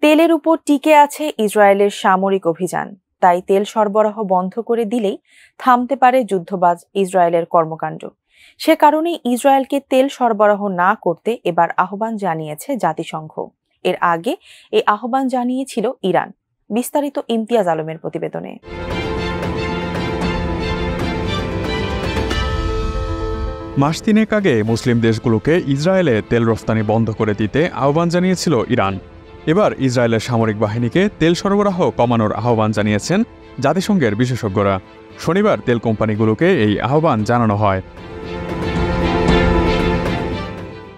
তেলের উপর টিকে আছে ইসরায়েলের সামরিক অভিযান, তাই তেল সরবরাহ বন্ধ করে দিলেই থামতে পারে যুদ্ধবাজ ইসরায়েলের কর্মকাণ্ড। সে কারণে ইসরায়েলকে তেল সরবরাহ না করতে এবার আহ্বান জানিয়েছে জাতিসংঘ। এর আগে এই আহ্বান জানিয়েছিল ইরান। বিস্তারিত ইমতিয়াজ আলমের প্রতিবেদনে। মাস তিনেক আগে মুসলিম দেশগুলোকে ইসরায়েলে তেল রফতানি বন্ধ করে দিতে আহ্বান জানিয়েছিল ইরান। এবার ইসরায়েলের সামরিক বাহিনীকে তেল সরবরাহ কমানোর আহ্বান জানিয়েছেন জাতিসংঘের বিশেষজ্ঞরা। শনিবার তেল কোম্পানিগুলোকে এই আহ্বান জানানো হয়।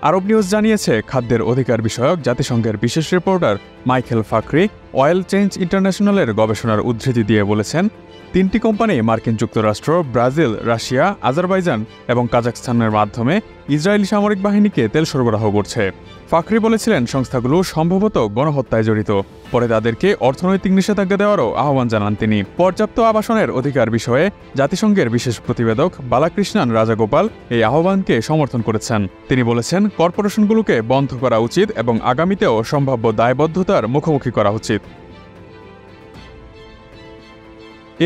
আরব নিউজ জানিয়েছে, খাদ্যের অধিকার বিষয়ক জাতিসংঘের বিশেষ রিপোর্টার মাইকেল ফাকরি অয়েল চেঞ্জ ইন্টারন্যাশনালের গবেষণার উদ্ধৃতি দিয়ে বলেছেন, 3টি কোম্পানি মার্কিন যুক্তরাষ্ট্র, ব্রাজিল, রাশিয়া, আজারবাইজান এবং কাজাখস্তানের মাধ্যমে ইসরায়েলি সামরিক বাহিনীকে তেল সরবরাহ করছে। ফাকরি বলেছিলেন, সংস্থাগুলো সম্ভবত গণহত্যায় জড়িত। পরে তাদেরকে অর্থনৈতিক নিষেধাজ্ঞা দেওয়ারও আহ্বান জানান তিনি। পর্যাপ্ত আবাসনের অধিকার বিষয়ে জাতিসংঘের বিশেষ প্রতিবেদক বালাকৃষ্ণান রাজাগোপাল এই আহ্বানকে সমর্থন করেছেন। তিনি বলেছেন, কর্পোরেশনগুলোকে বন্ধ করা উচিত এবং আগামীতেও সম্ভাব্য দায়বদ্ধতার মুখোমুখি করা উচিত।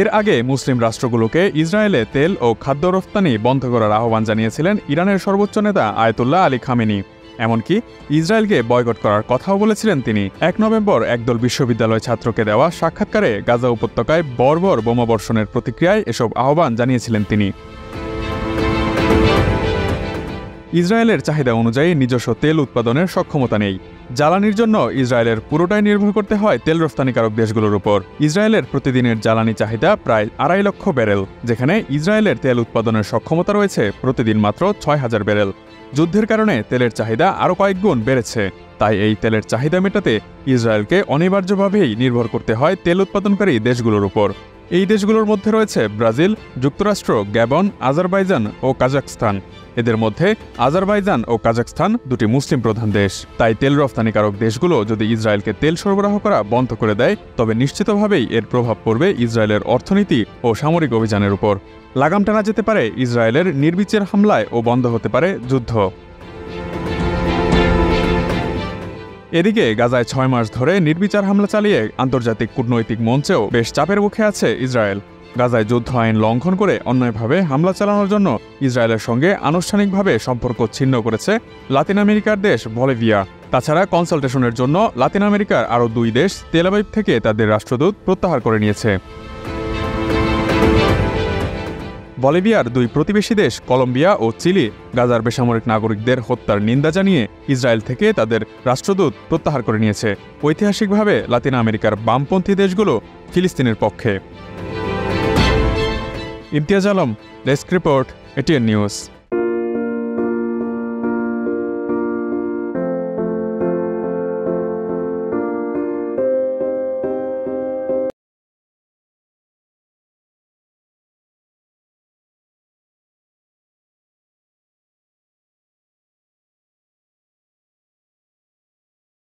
এর আগে মুসলিম রাষ্ট্রগুলোকে ইসরায়েলে তেল ও খাদ্য রফতানি বন্ধ করার আহ্বান জানিয়েছিলেন ইরানের সর্বোচ্চ নেতা আয়াতুল্লাহ আলী খামেনি। এমনকি ইসরায়েলকে বয়কট করার কথাও বলেছিলেন তিনি। 1 নভেম্বর একদল বিশ্ববিদ্যালয় ছাত্রকে দেওয়া সাক্ষাৎকারে গাজা উপত্যকায় বর্বর বোমাবর্ষণের প্রতিক্রিয়ায় এসব আহ্বান জানিয়েছিলেন তিনি। ইসরায়েলের চাহিদা অনুযায়ী নিজস্ব তেল উৎপাদনের সক্ষমতা নেই। জ্বালানির জন্য ইসরায়েলের পুরোটাই নির্ভর করতে হয় তেল রফতানিকারক দেশগুলোর উপর। ইসরায়েলের প্রতিদিনের জ্বালানি চাহিদা প্রায় 2.5 লক্ষ ব্যারেল, যেখানে ইসরায়েলের তেল উৎপাদনের সক্ষমতা রয়েছে প্রতিদিন মাত্র 6,000 ব্যারেল। যুদ্ধের কারণে তেলের চাহিদা আরও কয়েক গুণ বেড়েছে। তাই এই তেলের চাহিদা মেটাতে ইসরায়েলকে অনিবার্যভাবেই নির্ভর করতে হয় তেল উৎপাদনকারী দেশগুলোর উপর। এই দেশগুলোর মধ্যে রয়েছে ব্রাজিল, যুক্তরাষ্ট্র, গ্যাবন, আজারবাইজান ও কাজাখস্তান। এদের মধ্যে আজারবাইজান ও কাজাখস্তান দুটি মুসলিম প্রধান দেশ। তাই তেল রফতানিকারক দেশগুলো যদি ইসরায়েলকে তেল সরবরাহ করা বন্ধ করে দেয়, তবে নিশ্চিতভাবেই এর প্রভাব পড়বে ইসরায়েলের অর্থনীতি ও সামরিক অভিযানের উপর। লাগাম টানা যেতে পারে ইসরায়েলের নির্বিচার হামলায় ও বন্ধ হতে পারে যুদ্ধ। এদিকে গাজায় 6 মাস ধরে নির্বিচার হামলা চালিয়ে আন্তর্জাতিক কূটনৈতিক মঞ্চেও বেশ চাপের মুখে আছে ইসরায়েল। গাজায় যুদ্ধ আইন লঙ্ঘন করে অন্যায়ভাবে হামলা চালানোর জন্য ইসরায়েলের সঙ্গে আনুষ্ঠানিকভাবে সম্পর্ক ছিন্ন করেছে লাতিন আমেরিকার দেশ বলিভিয়া। তাছাড়া কনসালটেশনের জন্য লাতিন আমেরিকার আরও 2 দেশ তেল আবিব থেকে তাদের রাষ্ট্রদূত প্রত্যাহার করে নিয়েছে। বলিভিয়ার 2 প্রতিবেশী দেশ কলম্বিয়া ও চিলি গাজার বেসামরিক নাগরিকদের হত্যার নিন্দা জানিয়ে ইসরায়েল থেকে তাদের রাষ্ট্রদূত প্রত্যাহার করে নিয়েছে। ঐতিহাসিকভাবে লাতিন আমেরিকার বামপন্থী দেশগুলো ফিলিস্তিনের পক্ষে। Imtiaz Alam, desk report, ATN news.